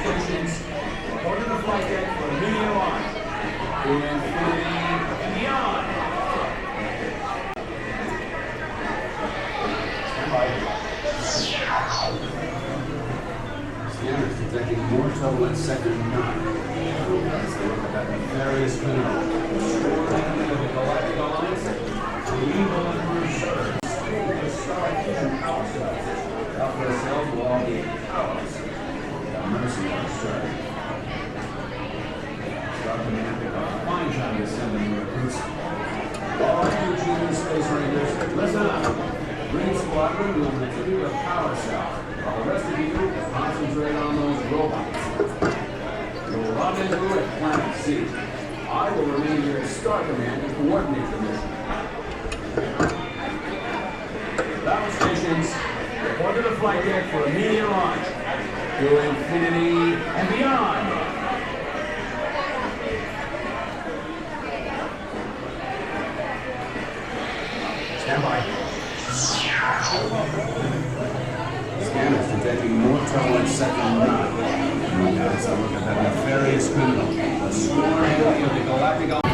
stations, report to the flight deck for immediate launch. To infinity and beyond. Stand by. Scanners detecting more trouble at sector 9. Let's look at that nefarious criminal. Destroying the Galactic Alliance. The evil and reserves. The Star Fusion power cells. Alpha cells will all be powerless. Without mercy on the stern. Star Command pick up a fine job assembling recruits. All Lightyear Space Rangers, listen up. Green Squadron will retrieve a power cell. While the rest of you concentrate on those robots. You'll rendezvous at Planet C. I will remain here as Star Command and coordinate the mission. Battle stations, report to the flight deck for immediate launch. To infinity and beyond. Stand by. Scanners detecting more trouble in sector 9. Let's look at that nefarious criminal. The sworn enemy of the Galactic Alliance.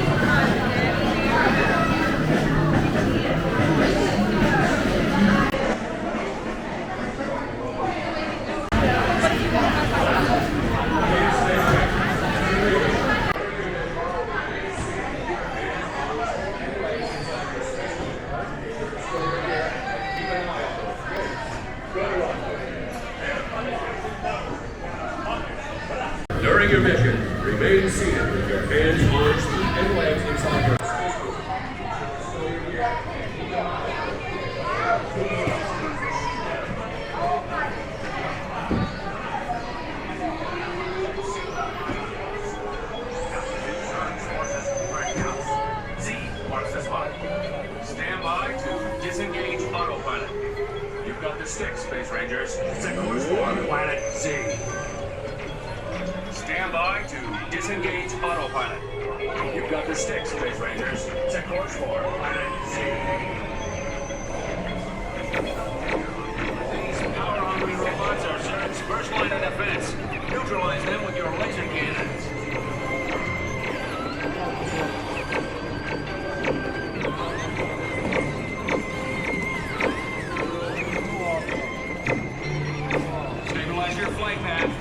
During your mission, remain seated with your hands, arms, feet, and legs inside your Z marks the spot. Stand by to disengage autopilot. You've got the stick, Space Rangers. Set course for Planet Z. Stand by to disengage autopilot. You've got the stick, Space Rangers. Set course for Planet Z. These power-hungry robots are Zerg's first line of defense. Neutralize them with your laser cannons. Stabilize your flight path.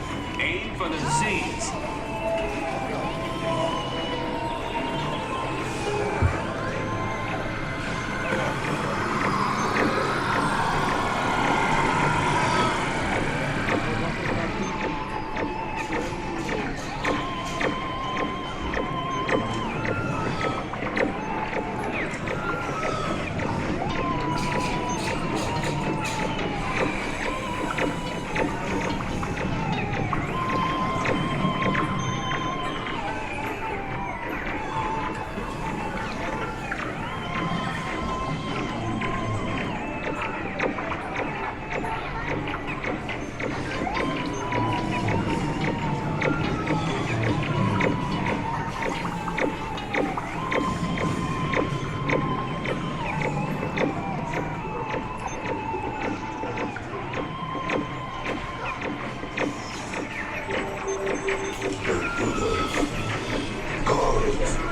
Aim for the Z's.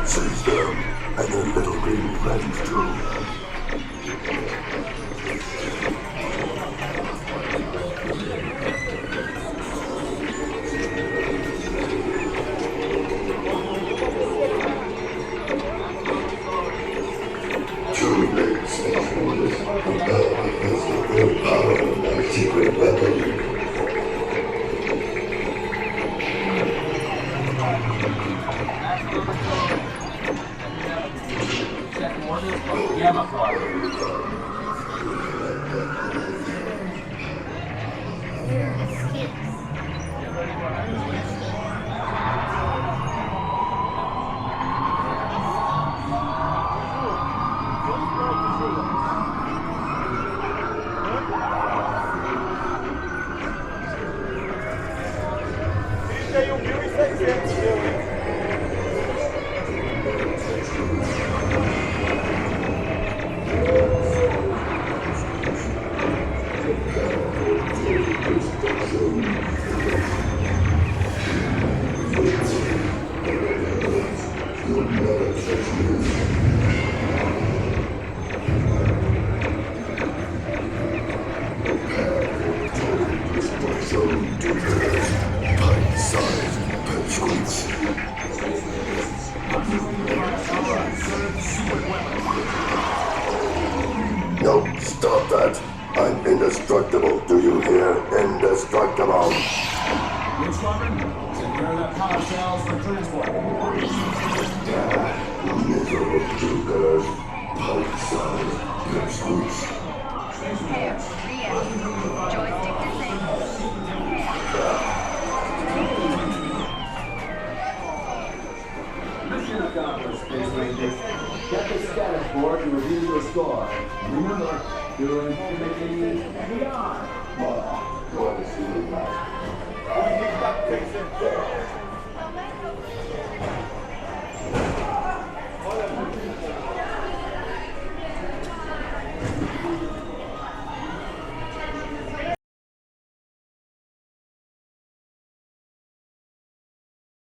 Seize them, and their little green friends too. Two legs stakeholders compelled against the full power of my secret weapon. Gamma Quadrant. Green Squadron, secure the power cells for transport. Miserable do-gooders, pint-sized pipsqueaks. Prepare. Re-entry. Joystick disabled. Mission accomplished, Space Rangers. Check the status board to review your score. Remember, do infinity and beyond. What is it like?